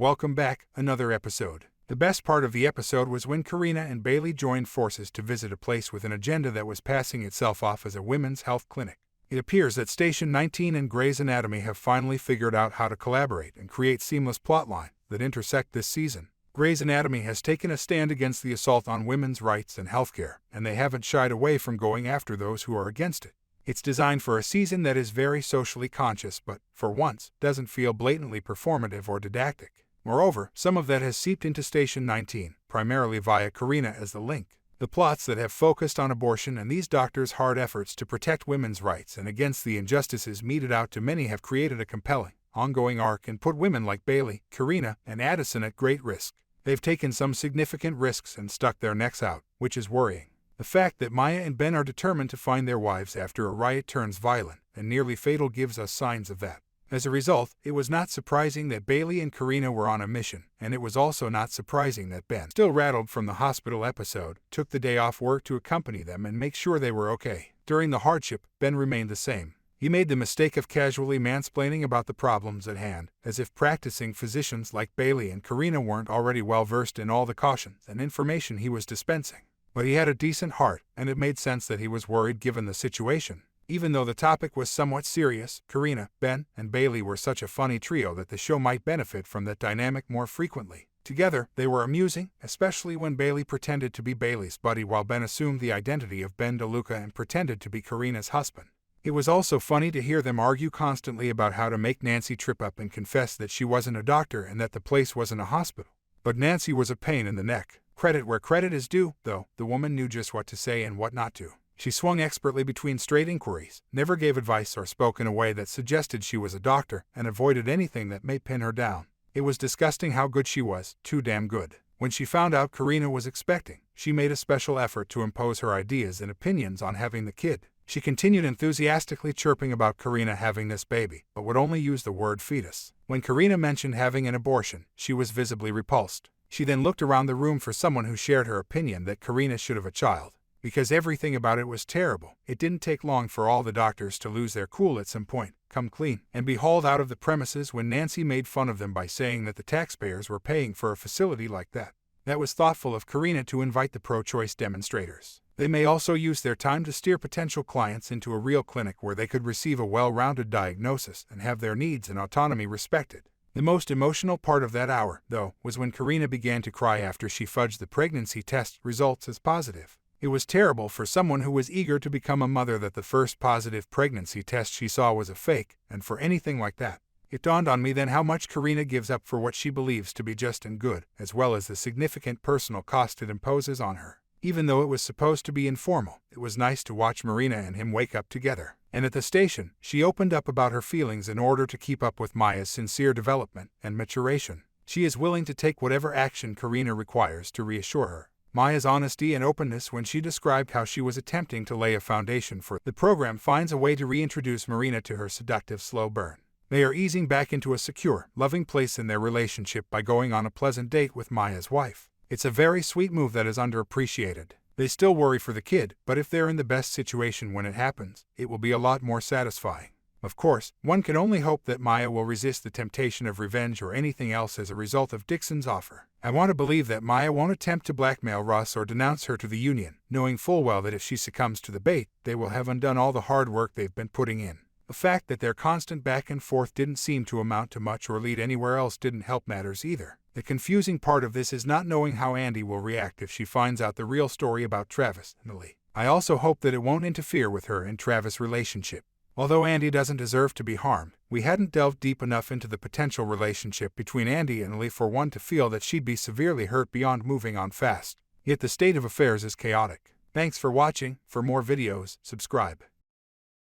Welcome back, another episode. The best part of the episode was when Carina and Bailey joined forces to visit a place with an agenda that was passing itself off as a women's health clinic. It appears that Station 19 and Grey's Anatomy have finally figured out how to collaborate and create seamless plotlines that intersect this season. Grey's Anatomy has taken a stand against the assault on women's rights and healthcare, and they haven't shied away from going after those who are against it. It's designed for a season that is very socially conscious but, for once, doesn't feel blatantly performative or didactic. Moreover, some of that has seeped into Station 19, primarily via Carina as the link. The plots that have focused on abortion and these doctors' hard efforts to protect women's rights and against the injustices meted out to many have created a compelling, ongoing arc and put women like Bailey, Carina, and Addison at great risk. They've taken some significant risks and stuck their necks out, which is worrying. The fact that Maya and Ben are determined to find their wives after a riot turns violent and nearly fatal gives us signs of that. As a result, it was not surprising that Bailey and Carina were on a mission, and it was also not surprising that Ben, still rattled from the hospital episode, took the day off work to accompany them and make sure they were okay. During the hardship, Ben remained the same. He made the mistake of casually mansplaining about the problems at hand, as if practicing physicians like Bailey and Carina weren't already well versed in all the cautions and information he was dispensing. But he had a decent heart, and it made sense that he was worried given the situation. Even though the topic was somewhat serious, Carina, Ben, and Bailey were such a funny trio that the show might benefit from that dynamic more frequently. Together, they were amusing, especially when Bailey pretended to be Bailey's buddy while Ben assumed the identity of Ben DeLuca and pretended to be Carina's husband. It was also funny to hear them argue constantly about how to make Nancy trip up and confess that she wasn't a doctor and that the place wasn't a hospital. But Nancy was a pain in the neck. Credit where credit is due, though, the woman knew just what to say and what not to. She swung expertly between straight inquiries, never gave advice or spoke in a way that suggested she was a doctor, and avoided anything that may pin her down. It was disgusting how good she was, too damn good. When she found out Carina was expecting, she made a special effort to impose her ideas and opinions on having the kid. She continued enthusiastically chirping about Carina having this baby, but would only use the word fetus. When Carina mentioned having an abortion, she was visibly repulsed. She then looked around the room for someone who shared her opinion that Carina should have a child. Because everything about it was terrible, it didn't take long for all the doctors to lose their cool at some point, come clean, and be hauled out of the premises when Nancy made fun of them by saying that the taxpayers were paying for a facility like that. That was thoughtful of Carina to invite the pro-choice demonstrators. They may also use their time to steer potential clients into a real clinic where they could receive a well-rounded diagnosis and have their needs and autonomy respected. The most emotional part of that hour, though, was when Carina began to cry after she fudged the pregnancy test results as positive. It was terrible for someone who was eager to become a mother that the first positive pregnancy test she saw was a fake, and for anything like that. It dawned on me then how much Carina gives up for what she believes to be just and good, as well as the significant personal cost it imposes on her. Even though it was supposed to be informal, it was nice to watch Marina and him wake up together. And at the station, she opened up about her feelings in order to keep up with Maya's sincere development and maturation. She is willing to take whatever action Carina requires to reassure her. Maya's honesty and openness when she described how she was attempting to lay a foundation for the program finds a way to reintroduce Marina to her seductive slow burn. They are easing back into a secure, loving place in their relationship by going on a pleasant date with Maya's wife. It's a very sweet move that is underappreciated. They still worry for the kid, but if they're in the best situation when it happens, it will be a lot more satisfying. Of course, one can only hope that Maya will resist the temptation of revenge or anything else as a result of Dixon's offer. I want to believe that Maya won't attempt to blackmail Russ or denounce her to the union, knowing full well that if she succumbs to the bait, they will have undone all the hard work they've been putting in. The fact that their constant back and forth didn't seem to amount to much or lead anywhere else didn't help matters either. The confusing part of this is not knowing how Andy will react if she finds out the real story about Travis and Lee. I also hope that it won't interfere with her and Travis' relationship. Although Andy doesn't deserve to be harmed, we hadn't delved deep enough into the potential relationship between Andy and Lee for one to feel that she'd be severely hurt beyond moving on fast. Yet the state of affairs is chaotic. Thanks for watching. For more videos, subscribe.